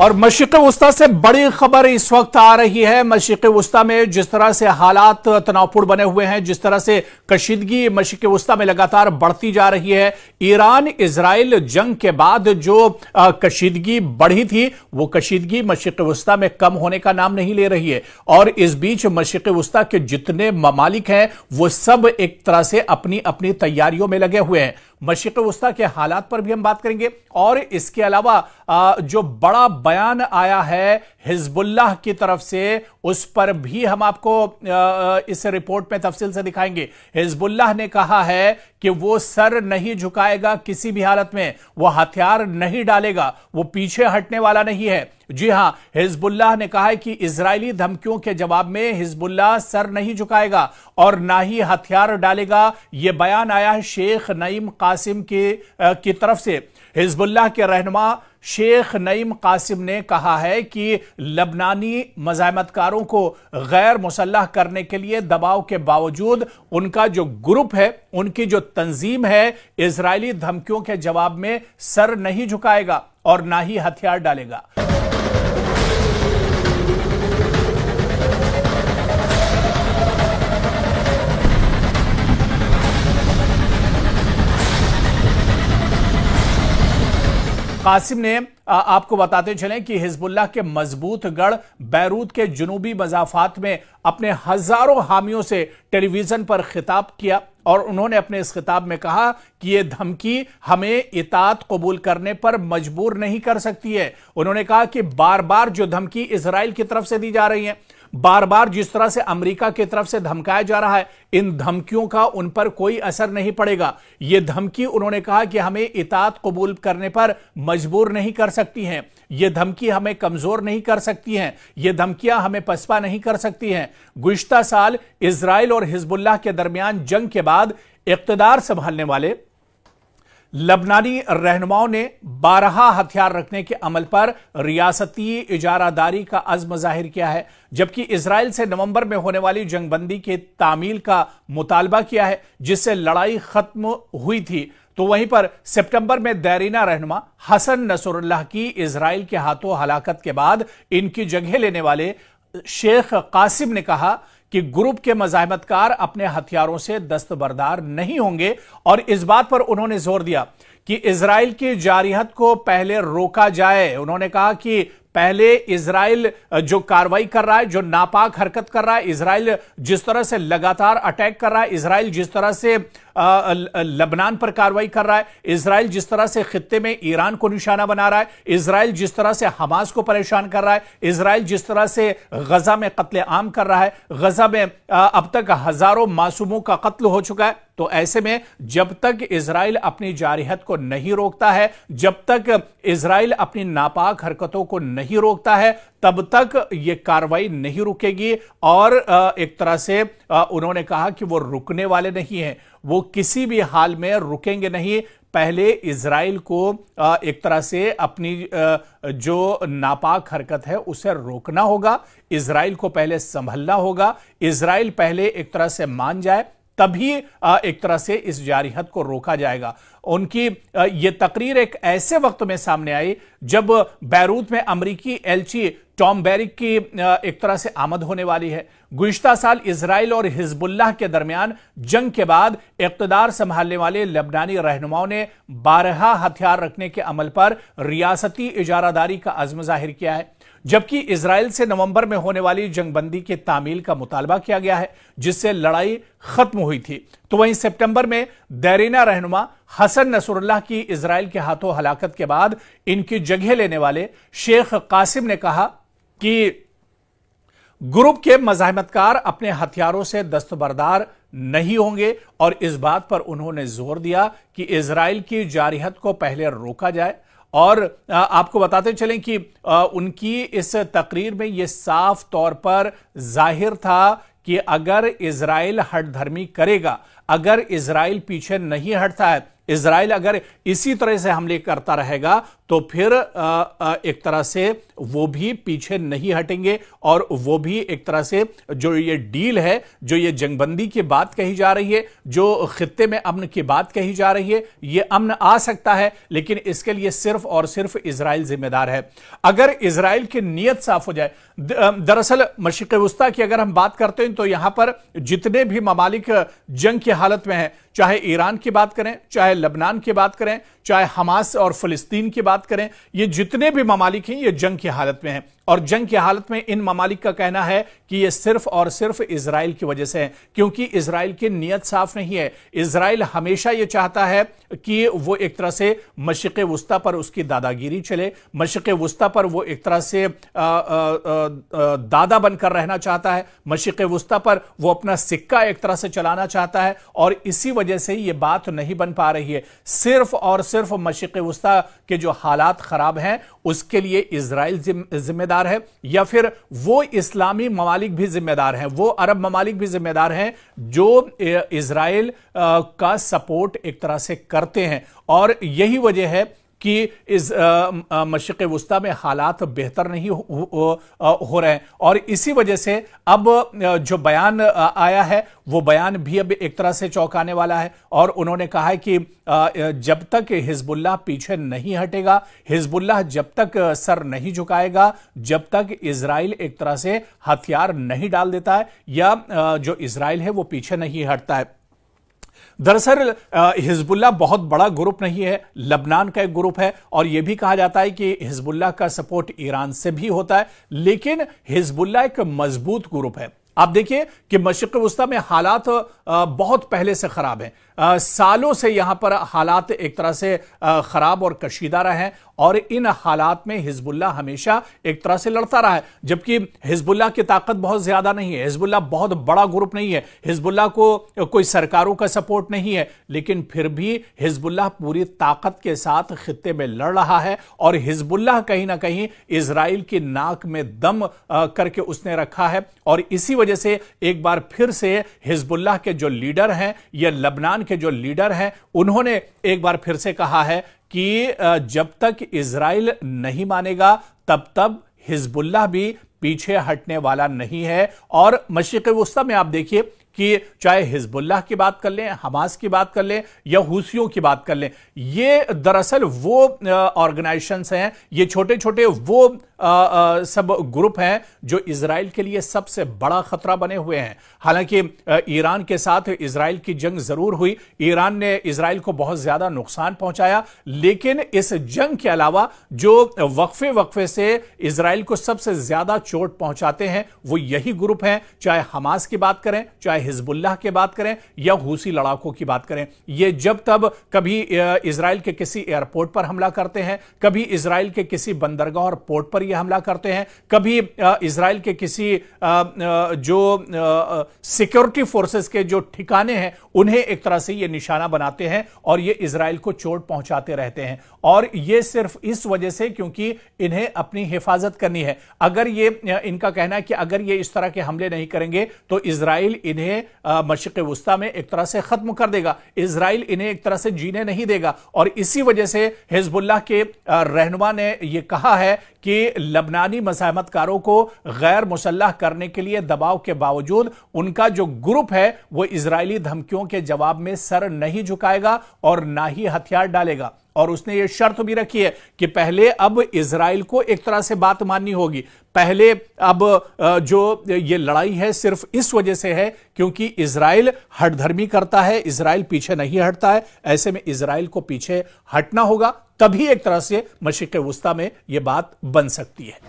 और मशरिक़ वस्ता से बड़ी खबर इस वक्त आ रही है। मशरिक़ वस्ता में जिस तरह से हालात तनावपूर्ण बने हुए हैं, जिस तरह से कशीदगी मशरिक़ वस्ता में लगातार बढ़ती जा रही है, ईरान इजराइल जंग के बाद जो कशीदगी बढ़ी थी वो कशीदगी मशरिक़ वस्ता में कम होने का नाम नहीं ले रही है। और इस बीच मशरिक़ वस्ता के जितने ममालिक हैं वो सब एक तरह से अपनी अपनी तैयारियों में लगे हुए हैं। मशरिक़ वस्ता के हालात पर भी हम बात करेंगे और इसके अलावा जो बड़ा बयान आया है हिजबुल्लाह की तरफ से उस पर भी हम आपको इस रिपोर्ट में तफसील से दिखाएंगे। हिजबुल्लाह ने कहा है कि वो सर नहीं झुकाएगा किसी भी हालत में, वो हथियार नहीं डालेगा, वो पीछे हटने वाला नहीं है। जी हां, हिजबुल्लाह ने कहा है कि इजरायली धमकियों के जवाब में हिजबुल्लाह सर नहीं झुकाएगा और ना ही हथियार डालेगा। यह बयान आया है शेख नईम कासिम की तरफ से। हिजबुल्लाह के रहनुमा शेख नईम कासिम ने कहा है कि लबनानी मज़ाहमतकारों को गैर मुसल्लह करने के लिए दबाव के बावजूद उनका जो ग्रुप है, उनकी जो तंजीम है, इजरायली धमकियों के जवाब में सर नहीं झुकाएगा और ना ही हथियार डालेगा। कासिम ने आपको बताते चलें कि हिजबुल्लाह के मजबूत गढ़ बैरूत के जुनूबी मज़ाफ़ात में अपने हजारों हामियों से टेलीविजन पर खिताब किया और उन्होंने अपने इस खिताब में कहा कि यह धमकी हमें इताअत कबूल करने पर मजबूर नहीं कर सकती है। उन्होंने कहा कि बार बार जो धमकी इजराइल की तरफ से दी जा रही है, बार बार जिस तरह से अमेरिका की तरफ से धमकाया जा रहा है, इन धमकियों का उन पर कोई असर नहीं पड़ेगा। यह धमकी उन्होंने कहा कि हमें इताअत कबूल करने पर मजबूर नहीं कर सकती हैं, यह धमकी हमें कमजोर नहीं कर सकती हैं, यह धमकियां हमें पसपा नहीं कर सकती हैं। गुज़िश्ता साल इजराइल और हिजबुल्लाह के दरमियान जंग के बाद इक़्तिदार संभालने वाले लबनानी रहनुमाओं ने 12 हथियार रखने के अमल पर रियासती इजारादारी का अज़्म जाहिर किया है, जबकि इजराइल से नवंबर में होने वाली जंगबंदी की तामील का मुतालबा किया है जिससे लड़ाई खत्म हुई थी। तो वहीं पर सितंबर में देरीना रहनुमा हसन नसरुल्लाह की इजराइल के हाथों हलाकत के बाद इनकी जगह लेने वाले शेख कासिम ने कहा कि ग्रुप के मज़ाहमतकार अपने हथियारों से दस्तबरदार नहीं होंगे और इस बात पर उन्होंने जोर दिया कि इजराइल की जारियत को पहले रोका जाए। उन्होंने कहा कि पहले इजराइल जो कार्रवाई कर रहा है, जो नापाक हरकत कर रहा है, इजराइल जिस तरह से लगातार अटैक कर रहा है, इजराइल जिस तरह से लबनान पर कार्रवाई कर रहा है, इजराइल जिस तरह से खित्ते में ईरान को निशाना बना रहा है, इजराइल जिस तरह से हमास को परेशान कर रहा है, इजराइल जिस तरह से गजा में कत्ले आम कर रहा है, गजा में अब तक हजारों मासूमों का कत्ल हो चुका है। तो ऐसे में जब तक इजराइल अपनी जारियत को नहीं रोकता है, जब तक इजराइल अपनी नापाक हरकतों को नहीं रोकता है, तब तक यह कार्रवाई नहीं रुकेगी। और एक तरह से उन्होंने कहा कि वो रुकने वाले नहीं हैं, वो किसी भी हाल में रुकेंगे नहीं। पहले इजराइल को एक तरह से अपनी जो नापाक हरकत है उसे रोकना होगा, इजराइल को पहले संभलना होगा, इजराइल पहले एक तरह से मान जाए, तभी एक तरह से इस जारियत को रोका जाएगा। उनकी यह तकरीर एक ऐसे वक्त में सामने आई जब बैरूत में अमरीकी एलची टॉम बैरिक की एक तरह से आमद होने वाली है। गुज़िश्ता साल इजराइल और हिजबुल्लाह के दरमियान जंग के बाद इक़्तिदार संभालने वाले लबनानी रहनुमाओं ने 12 हथियार रखने के अमल पर रियासती इजारादारी का अज़्म जाहिर किया है, जबकि इजराइल से नवंबर में होने वाली जंगबंदी की तामील का मुतालबा किया गया है जिससे लड़ाई खत्म हुई थी। तो वहीं सितंबर में देरीना रहनुमा हसन नसरुल्लाह की इजराइल के हाथों हलाकत के बाद इनकी जगह लेने वाले शेख कासिम ने कहा कि ग्रुप के मज़ाहमतकार अपने हथियारों से दस्तबरदार नहीं होंगे और इस बात पर उन्होंने जोर दिया कि इजराइल की जारियत को पहले रोका जाए। और आपको बताते चलें कि उनकी इस तकरीर में यह साफ तौर पर जाहिर था कि अगर इजराइल हठधर्मी करेगा, अगर इजराइल पीछे नहीं हटता है, इजराइल अगर इसी तरह से हमले करता रहेगा तो फिर एक तरह से वो भी पीछे नहीं हटेंगे और वो भी एक तरह से जो ये डील है, जो ये जंगबंदी की बात कही जा रही है, जो खित्ते में अमन की बात कही जा रही है, ये अमन आ सकता है, लेकिन इसके लिए सिर्फ और सिर्फ इजराइल जिम्मेदार है। अगर इजराइल की नीयत साफ हो जाए, दरअसल मशरिक़ वुस्ता की अगर हम बात करते हैं तो यहां पर जितने भी ममालिक जंग की हालत में हैं, चाहे ईरान की बात करें, चाहे लबनान की बात करें, चाहे हमास और फिलिस्तीन की बात करें, ये जितने भी ममालिक हैं ये जंग की हालत में हैं। और जंग की हालत में इन ममालिक का कहना है कि ये सिर्फ और सिर्फ इजराइल की वजह से है, क्योंकि इजराइल की नीयत साफ नहीं है। इजराइल हमेशा ये चाहता है कि वो एक तरह से मशरिक़ वुस्ता पर उसकी दादागिरी चले, मशरिक़ वुस्ता पर वो एक तरह से दादा बनकर रहना चाहता है, मशरिक़ वुस्ता पर वो अपना सिक्का एक तरह से चलाना चाहता है, और इसी वजह से ये बात नहीं बन पा रही है। सिर्फ और सिर्फ मशरिक़ वुस्ता के जो हालात खराब हैं उसके लिए इजराइल जिम्मेदार है, या फिर वो इस्लामी ममालिक भी जिम्मेदार हैं, वो अरब ममालिक भी जिम्मेदार हैं जो इजराइल का सपोर्ट एक तरह से करते हैं। और यही वजह है कि इस मशरिक़ वुस्ता में हालात बेहतर नहीं हो रहे हैं, और इसी वजह से अब जो बयान आया है वो बयान भी अब एक तरह से चौंकाने वाला है। और उन्होंने कहा है कि जब तक हिजबुल्लाह पीछे नहीं हटेगा, हिजबुल्लाह जब तक सर नहीं झुकाएगा, जब तक इजराइल एक तरह से हथियार नहीं डाल देता है, या जो इजराइल है वो पीछे नहीं हटता है। दरअसल हिजबुल्लाह बहुत बड़ा ग्रुप नहीं है, लबनान का एक ग्रुप है, और यह भी कहा जाता है कि हिजबुल्लाह का सपोर्ट ईरान से भी होता है, लेकिन हिजबुल्लाह एक मजबूत ग्रुप है। आप देखिए कि मशरिक़ वुस्ता में हालात बहुत पहले से खराब हैं, सालों से यहां पर हालात एक तरह से खराब और कशीदा रहे हैं, और इन हालात में हिजबुल्लाह हमेशा एक तरह से लड़ता रहा है। जबकि हिजबुल्लाह की ताकत बहुत ज्यादा नहीं है, हिजबुल्लाह बहुत बड़ा ग्रुप नहीं है, हिजबुल्लाह को कोई सरकारों का सपोर्ट नहीं है, लेकिन फिर भी हिजबुल्लाह पूरी ताकत के साथ खित्ते में लड़ रहा है। और हिजबुल्लाह कहीं ना कहीं इजराइल की नाक में दम करके उसने रखा है, और इसी वजह से एक बार फिर से हिजबुल्लाह के जो लीडर हैं या लबनान के जो लीडर हैं, उन्होंने एक बार फिर से कहा है कि जब तक इजराइल नहीं मानेगा तब तक हिजबुल्लाह भी पीछे हटने वाला नहीं है। और मशरिक़ वुस्ता में आप देखिए कि चाहे हिजबुल्लाह की बात कर लें, हमास की बात कर लें, या हुसियों की बात कर लें, ये दरअसल वो ऑर्गेनाइजेशंस हैं, ये छोटे छोटे वो सब ग्रुप हैं जो इजराइल के लिए सबसे बड़ा खतरा बने हुए हैं। हालांकि ईरान के साथ इजराइल की जंग जरूर हुई, ईरान ने इजराइल को बहुत ज्यादा नुकसान पहुंचाया, लेकिन इस जंग के अलावा जो वक्फे वक्फे से इजराइल को सबसे ज्यादा चोट पहुंचाते हैं वो यही ग्रुप हैं, चाहे हमास की बात करें, चाहे हिजबुल्लाह की बात करें, या हुसी लड़ाकों की बात करें। ये जब तब कभी इजराइल के किसी एयरपोर्ट पर हमला करते हैं, कभी इजराइल के किसी बंदरगाह और पोर्ट पर ये हमला करते हैं, कभी इजराइल के किसी जो सिक्योरिटी फोर्सेस के जो ठिकाने हैं उन्हें एक तरह से ये निशाना बनाते हैं, और ये इजराइल को चोट पहुंचाते रहते हैं। और ये सिर्फ इस वजह से क्योंकि इन्हें अपनी हिफाजत करनी है। अगर ये इनका कहना है कि अगर ये इस तरह के हमले नहीं करेंगे तो इजराइल इन्हें मशरिक़ वुस्ता में एक तरह से खत्म कर देगा, इजराइल इन्हें एक तरह से जीने नहीं देगा। और इसी वजह से हिजबुल्लाह के रहनुमा ने यह कहा है कि लबनानी मज़ाहमतकारों को गैर मुसल्लह करने के लिए दबाव के बावजूद उनका जो ग्रुप है वो इजरायली धमकियों के जवाब में सर नहीं झुकाएगा और ना ही हथियार डालेगा। और उसने ये शर्त भी रखी है कि पहले अब इजराइल को एक तरह से बात माननी होगी। पहले अब जो ये लड़ाई है सिर्फ इस वजह से है क्योंकि इजराइल हठधर्मी करता है, इजराइल पीछे नहीं हटता है। ऐसे में इजराइल को पीछे हटना होगा, तभी एक तरह से मशरिक़ वुस्ता में यह बात बन सकती है।